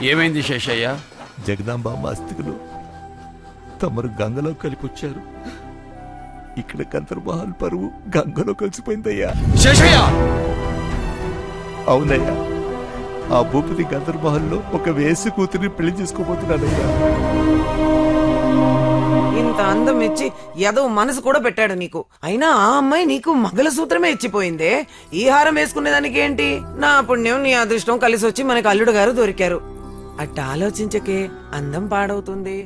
ఏమైంది శేషయ్య? జగదాంబామ్మ అస్థికులు తమరు గంగలో కలిపొచ్చారు. ఇక్కడ గంధర్వమహల్ పరువు గంగలో కలిసిపోయిందయ్యా. శేషయ్య! అవునయ్యా, ఆ భూపతి గంధర్వమహల్లో ఒక వేసి కూతురిని పెళ్లి చేసుకోబోతున్నాడయ్యా. ఇంత అందం ఇచ్చి ఏదో మనసు కూడా పెట్టాడు నీకు. అయినా ఆ అమ్మాయి నీకు మంగళసూత్రమే ఇచ్చిపోయిందే. ఈ హారం వేసుకునేదానికి ఏంటి? నా పుణ్యం నీ అదృష్టం కలిసి వచ్చి మనకు అల్లుడు గారు దొరికారు. అట్ట ఆలోచించకే, అందం పాడవుతుంది.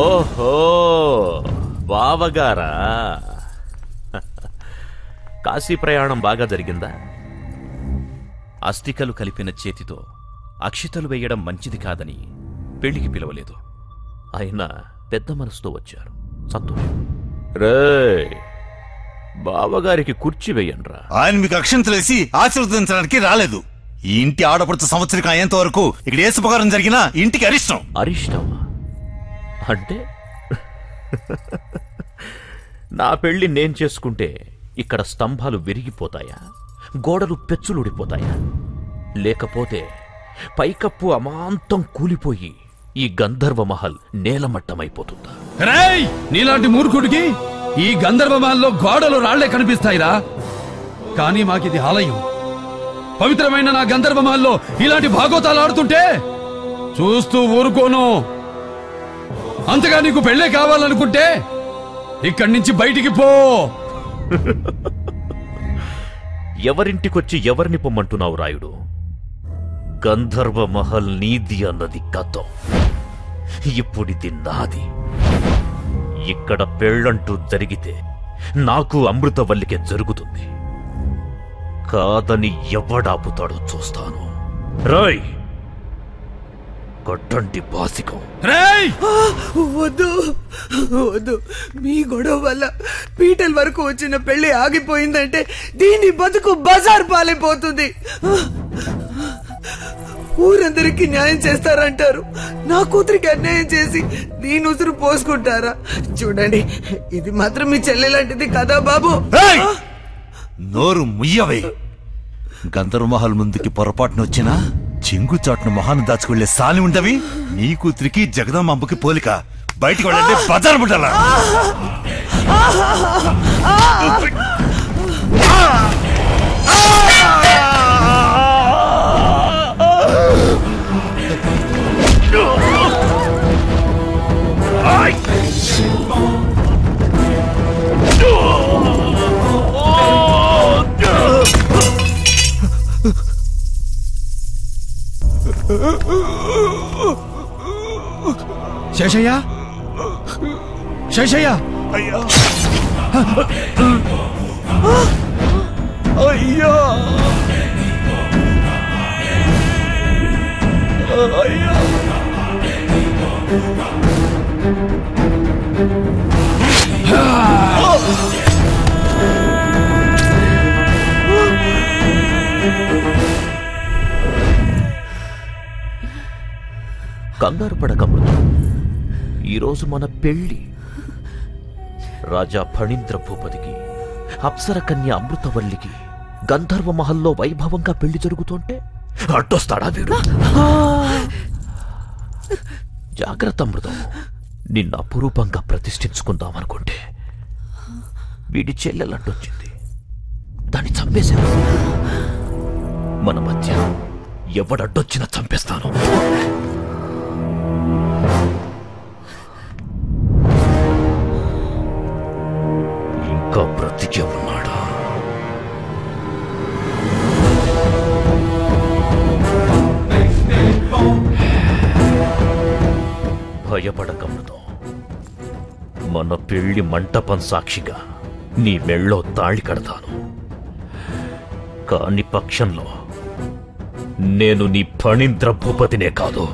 ఓహో, బావగారా! కాశీ ప్రయాణం బాగా జరిగిందా? అస్థికలు కలిపిన చేతితో అక్షితలు వేయడం మంచిది కాదని పెళ్లికి పిలవలేదు. అయినా పెద్ద మనసుతో వచ్చారు, సంతోషం. రే, బావగారికి కుర్చీ వేయండ్రా. ఆయన మీకు అక్షంతలేసి ఆశీర్వదించడానికి రాలేదు. ఈ ఇంటి ఆడపడుతు సంవత్సరం అయ్యేంత వరకు ఇక్కడ ఏ శుభకారం జరిగినా ఇంటికి అరిష్టం. అరిష్టమా అంటే? నా పెళ్లి నేను చేసుకుంటే ఇక్కడ స్తంభాలు విరిగిపోతాయా, గోడలు పెచ్చులుడిపోతాయా? లేకపోతే పైకప్పు అమాంతం కూలిపోయి ఈ గంధర్వమహల్ నేలమట్టమైపోతుందా? రేయ్, నీలాంటి మూర్ఖుడికి ఈ గంధర్వమహల్లో గోడలు రాళ్లే కనిపిస్తాయిరా. కానీ మాకిది ఆలయం. పవిత్రమైన నా గంధర్వమహల్లో ఇలాంటి భాగోతాలు ఆడుతుంటే చూస్తూ ఊరుకోను. అంతగా నీకు పెళ్ళే కావాలనుకుంటే ఇక్కడి నుంచి బయటికి పో. ఎవరింటికొచ్చి ఎవరిని పొమ్మంటున్నావు రాయుడు? గంధర్వమహల్ నీది అన్నది గతం. ఇప్పుడిది నాది. ఇక్కడ పెళ్ళంటూ జరిగితే నాకు అమృతవల్లికే జరుగుతుంది. కాదని ఎవడాపుతాడో చూస్తాను. రాయ్, కొట్టండి బాసికం. రేయ్, వద్దు వద్దు, మీ గొడవ వల్ల పీటల వరకు వచ్చిన పెళ్లి ఆగిపోయిందంటే దీని బతుకు బజార్ పాలైపోతుంది. ఊరందరికీ న్యాయం చేస్తారంటారు, నా కూతురికి అన్యాయం చేసి దీని ఉసురు పోసుకుంటారా? చూడండి, ఇది మాత్రం మీ చెల్లెలాంటిది కదా బాబు. నోరు ముయ్యవే. గంధర్వమహల్ ముందుకి పొరపాటున వచ్చినా చెంగుచాటును మొహాన్ని దాచుకుళ్లే సాలి ఉండవి. నీ కూతురికి జగదాంబకి పోలిక. బయటికి వెళ్ళండి, బజారు పుట్టాలా. శేషయ్య, శేషయ్య! అయ్యా, అయ్యా, అయ్యా! కంగారు పడకమృతం. ఈరోజు మన పెళ్లి. రాజా ఫణీంద్ర భూపతికి, అప్సర కన్య అమృతవల్లికి గంధర్వమహల్లో వైభవంగా పెళ్లి జరుగుతుంటే అడ్డొస్తాడా వీడు? జాగ్రత్త అమృతం. నిన్న అపురూపంగా ప్రతిష్ఠించుకుందామనుకుంటే వీడి చెల్లెలడ్డొచ్చింది. దాన్ని చంపేశాను. మన మధ్య ఎవడడ్డొచ్చినా చంపేస్తాను. ఇంకా బ్రతికే ఉన్నాడా? భయపడకమృతం. మన పెళ్లి మంటపం సాక్షిగా నీ మెళ్ళో తాళి కడతాను. కాని పక్షంలో నేను నీ ఫణీంద్ర భూపతినే కాదు,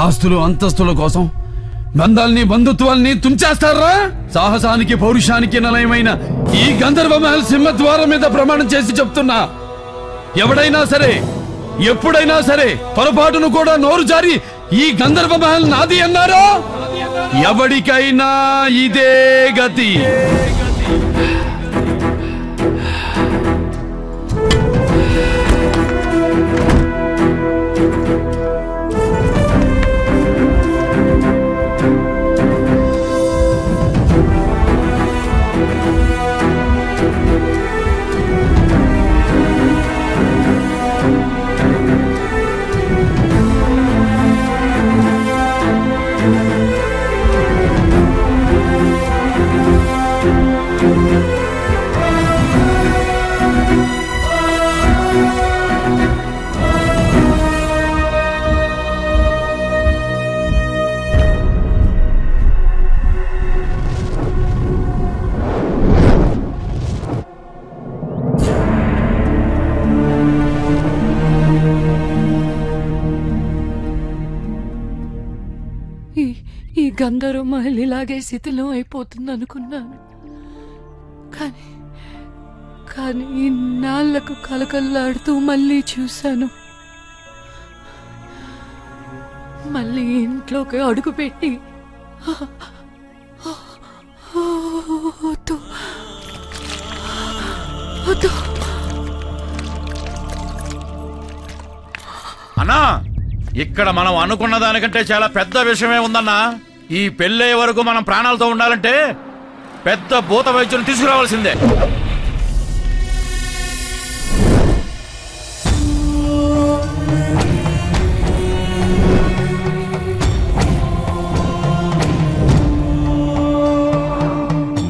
ఆస్తులు అంతస్తుల కోసం బంధాల్ని బంధుత్వాల్ని తుంచేస్తారా? సాహసానికి పౌరుషానికి నిలయమైన ఈ గంధర్వ మహల్ సింహద్వారం మీద ప్రమాణం చేసి చెప్తున్నా, ఎవడైనా సరే ఎప్పుడైనా సరే పొరపాటును కూడా నోరు జారి ఈ గంధర్వ మహల్ నాది అన్నారో ఎవడికైనా ఇదే గతి. ఈ గంధర్వ మహల్ ఇలాగే శిథిలం అయిపోతుంది అనుకున్నాను. కానీ ఇన్నాళ్లకు కలకల్లాడుతూ మళ్ళీ చూశాను. మళ్ళీ ఇంట్లోకి అడుగుపెట్టి అన్నా, ఇక్కడ మనం అనుకున్న దానికంటే చాలా పెద్ద విషయమే ఉందన్నా. ఈ పెళ్ళే వరకు మనం ప్రాణాలతో ఉండాలంటే పెద్ద భూత వైద్యుని తీసుకురావాల్సిందే.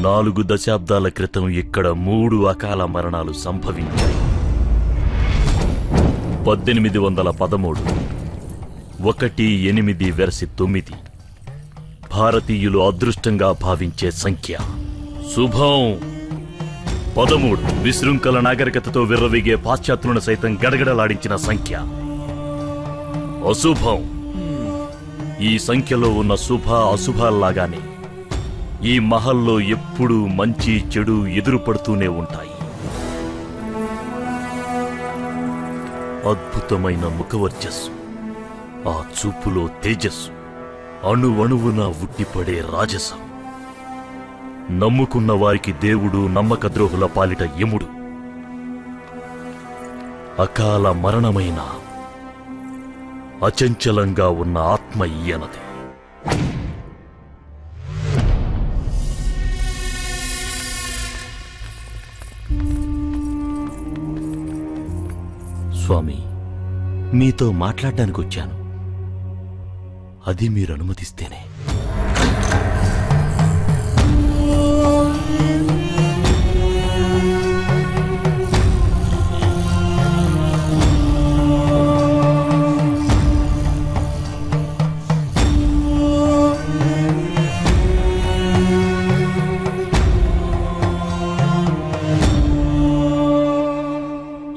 నాలుగు దశాబ్దాల క్రితం ఇక్కడ 3 అకాల మరణాలు సంభవించాయి. 1813, 1-8-9 భారతీయులు అదృష్టంగా భావించే సంఖ్య. శుభం 13 విశృంఖల నాగరికతతో విర్రవీగే పాశ్చాత్యులను సైతం గడగడలాడించిన సంఖ్య. అశుభం. ఈ సంఖ్యలో ఉన్న శుభ అశుభాల్లాగానే ఈ మహల్లో ఎప్పుడూ మంచి చెడు ఎదురుపడుతూనే ఉంటాయి. అద్భుతమైన ముఖవర్చస్సు, ఆ చూపులో తేజస్సు, అణువణువున ఉట్టిపడే రాజసం. నమ్ముకున్న వారికి దేవుడు, నమ్మక ద్రోహుల పాలిట యముడు. అకాల మరణమైన అచంచలంగా ఉన్న ఆత్మ ఈయనది. స్వామి, మీతో మాట్లాడడానికి వచ్చాను. అది మీరు అనుమతిస్తేనే.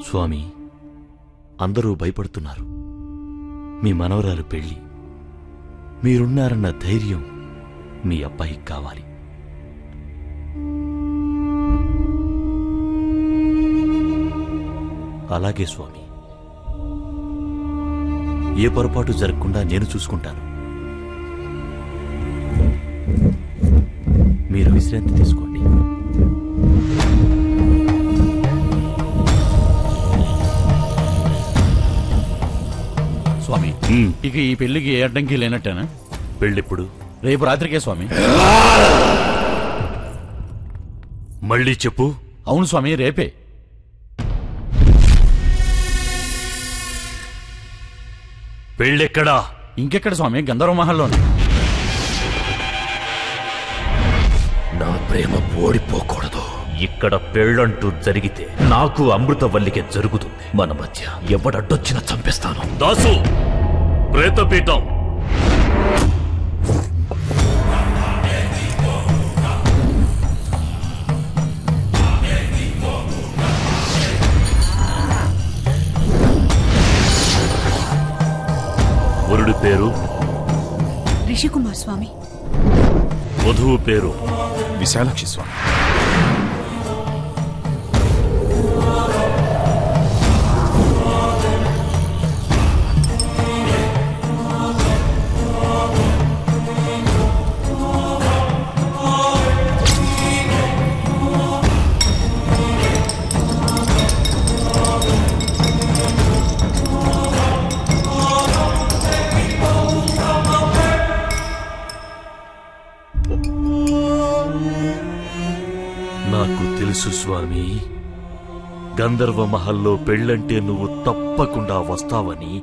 స్వామి, అందరూ భయపడుతున్నారు. మీ మనవరాలు పెళ్లి, మీరున్నారన్న ధైర్యం మీ అబ్బాయికి కావాలి. అలాగే స్వామి, ఏ పొరపాటు జరగకుండా నేను చూసుకుంటాను. మీరు విశ్రాంతి తీసుకోండి. స్వామి, ఇక ఈ పెళ్లికి ఏ అడ్డంకి లేనట్టేనా? పెళ్ళిప్పుడు? రేపు రాత్రికే స్వామి. మళ్ళీ చెప్పు. అవును స్వామి, రేపే. పెళ్ళెక్కడా? ఇంకెక్కడ స్వామి, గంధర్వ మహల్లోనే. నా ప్రేమ ఓడిపోకూడదు. ఇక్కడ పెళ్ళంటూ జరిగితే నాకు అమృతవల్లికే జరుగుతుంది. మన మధ్య ఎవడడ్డొచ్చినా చంపేస్తాను. దాసు, ప్రేతపీఠం. వరుడి పేరు రిషికుమార్ స్వామి. వధువు పేరు విశాలాక్షి స్వామి. నాకు తెలుసు స్వామి, గంధర్వ మహల్లో పెళ్ళంటే నువ్వు తప్పకుండా వస్తావని.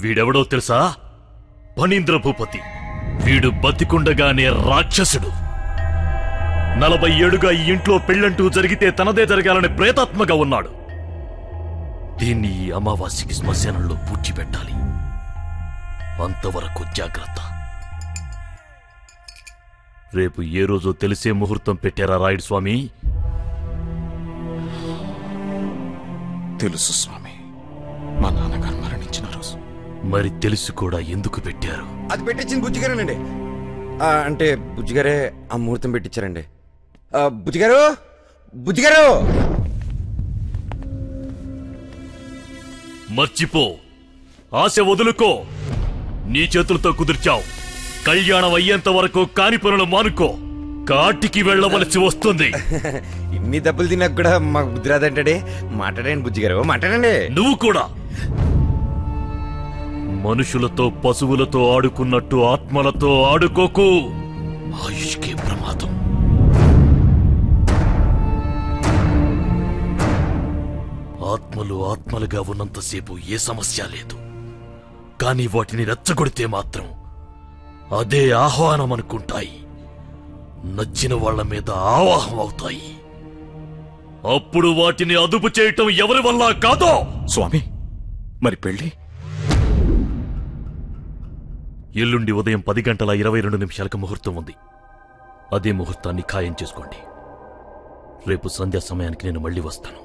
వీడెవడో తెలుసా? ఫణీంద్ర భూపతి. వీడు బతికుండగానే రాక్షసుడు. 40 ఏడుగా ఈ ఇంట్లో పెళ్ళంటూ జరిగితే తనదే జరగాలని ప్రేతాత్మగా ఉన్నాడు. దీన్ని ఈ అమావాస్యకి శ్మశానంలో పూడ్చిపెట్టాలి. అంతవరకు జాగ్రత్త. రేపు ఏ రోజో తెలిసే ముహూర్తం పెట్టారా రాయుడు స్వామి? తెలుసు స్వామి, మా నాన్నగారు మరణించిన రోజు. మరి తెలుసు కూడా ఎందుకు పెట్టారు? అది పెట్టించింది బుజ్జిగారేనండి. అంటే బుజ్జిగారే ఆ ముహూర్తం పెట్టించారండి. బుజ్జిగారు, బుజ్జిగారు, మర్చిపో, ఆశ వదులుకో. నీ చేతులతో కుదిర్చావు. కళ్యాణం అయ్యేంత వరకు కాని పనులు మానుకో. కాటికి వెళ్ళవలసి వస్తుంది. ఇన్ని దెబ్బలు తిన్నాక కూడా మాకు బుద్ధి రాదంటే మాట్లాడండి బుజ్జిగారు, మాట్లాడండి. నువ్వు కూడా మనుషులతో పశువులతో ఆడుకున్నట్టు ఆత్మలతో ఆడుకోకు. ఆయుష్కే ప్రమాదం. ఆత్మలు ఆత్మలుగా ఉన్నంతసేపు ఏ సమస్య లేదు. కానీ వాటిని రెచ్చగొడితే మాత్రం అదే ఆహ్వానం అనుకుంటాయి. నచ్చిన వాళ్ల మీద ఆవాహం అవుతాయి. అప్పుడు వాటిని అదుపు చేయటం ఎవరి వల్ల కాదో. స్వామి, మరి పెళ్ళి? ఎల్లుండి ఉదయం 10:22 ముహూర్తం ఉంది. అదే ముహూర్తాన్ని ఖాయం చేసుకోండి. రేపు సంధ్యా సమయానికి నేను మళ్ళీ వస్తాను.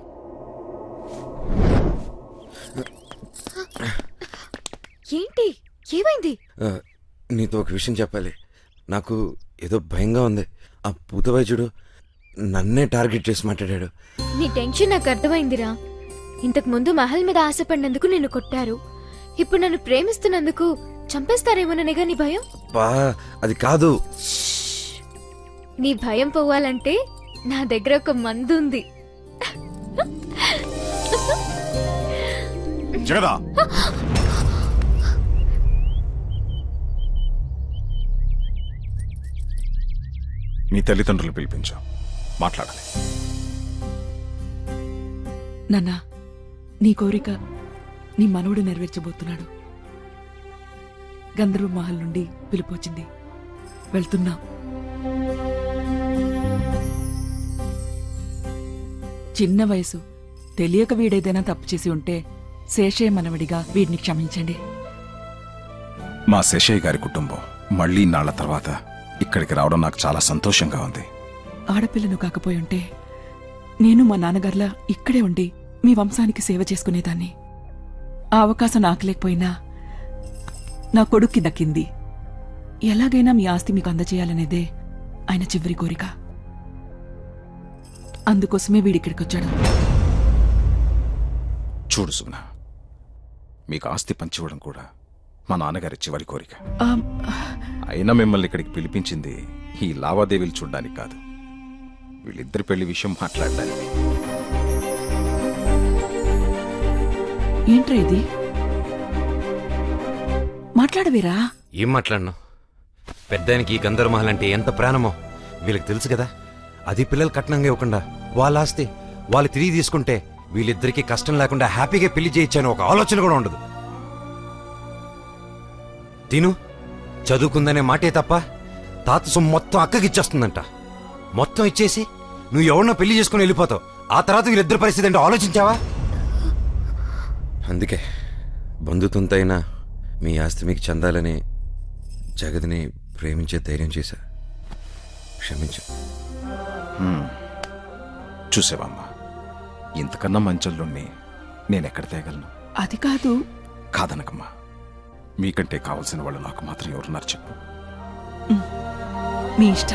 ఏంటి, ఏమైంది? నీతో ఒక విషయం చెప్పాలి. నాకు ఏదో భయంగా ఉంది. ఆ భూత వైద్యుడు నన్నే టార్గెట్ చేసి మాట్లాడాడు. నీ టెన్షన్ నాకు అర్థమైందిరా. ఇంతకు ముందు మహల్ మీద ఆశపడినందుకు నిన్ను కొట్టారు. ఇప్పుడు నన్ను ప్రేమిస్తున్నందుకు చంపేస్తారేమోననేగా నీ భయం? అది కాదు. నీ భయం పోవాలంటే నా దగ్గర ఒక మందు ఉంది. జగదా, మీ తల్లిదండ్రులు పిలిపించా, మాట్లాడాలి. నాన్నా, నీ కోరిక నీ మనవుడు నెరవేర్చబోతున్నాడు. గంధర్వ మహల్ నుండి పిలుపొచ్చింది. వెళ్తున్నా. చిన్న వయసు, తెలియక వీడేదైనా తప్పు చేసి ఉంటే శేషయ్య మనవడిగా వీడిని క్షమించండి. మా శేషయ్య గారి కుటుంబం మళ్లీ నాళ్ల తర్వాత ఇక్కడికి రావడం నాకు చాలా సంతోషంగా ఉంది. ఆడపిల్లను కాకపోయి ఉంటే నేను మా నాన్నగారిలా ఇక్కడే ఉండి మీ వంశానికి సేవ చేసుకునేదాన్ని. ఆ అవకాశం నాకు లేకపోయినా నా కొడుక్కి దక్కింది. ఎలాగైనా మీ ఆస్తి మీకు అందజేయాలనేదే ఆయన చివరి కోరిక. అందుకోసమే వీడిక్కడికొచ్చాడు. చూడు సుగుణ, మీకు ఆస్తి పంచివ్వడం కూడా మా నాన్నగారి చివరి కోరిక. అయినా మిమ్మల్ని ఇక్కడికి పిలిపించింది ఈ లావాదేవీలు చూడడానికి కాదు, వీళ్ళిద్దరి పెళ్లి విషయం మాట్లాడడానికి. ఏంట్రా ఇది? మాట్లాడవేరా? ఏం మాట్లాడను? పెద్దానికి ఈ గంధర్వమహల్ అంటే ఎంత ప్రాణమో వీళ్ళకి తెలుసు కదా. అది పిల్లలు కట్నంగా ఇవ్వకుండా వాళ్ళ ఆస్తి వాళ్ళు తిరిగి తీసుకుంటే వీళ్ళిద్దరికీ కష్టం లేకుండా హ్యాపీగా పెళ్లి చేయించాను ఒక ఆలోచన కూడా ఉండదు. తిను చదువుకుందనే మాటే తప్ప తాత సొమ్ము మొత్తం అక్కకిచ్చేస్తుందంట. మొత్తం ఇచ్చేసి నువ్వు ఎవరినో పెళ్లి చేసుకుని వెళ్ళిపోతావు. ఆ తర్వాత వీళ్ళిద్దరి పరిస్థితి అంటే ఆలోచించావా? అందుకే బంధుతుంతైనా మీ ఆస్తి మీకు చెందాలని జగద్ని ప్రేమించే ధైర్యం చేశా. క్షమించు. చూసేవమ్మా, ఇంతకన్నా మంచోళ్ళుణ్ణి నేనెక్కడ తేగలను? అది కాదు. కాదనకమ్మా, మీకంటే కావాల్సిన వాళ్ళు నాకు మాత్రం ఎవరున్నారు చెప్పు. మీ ఇష్టం.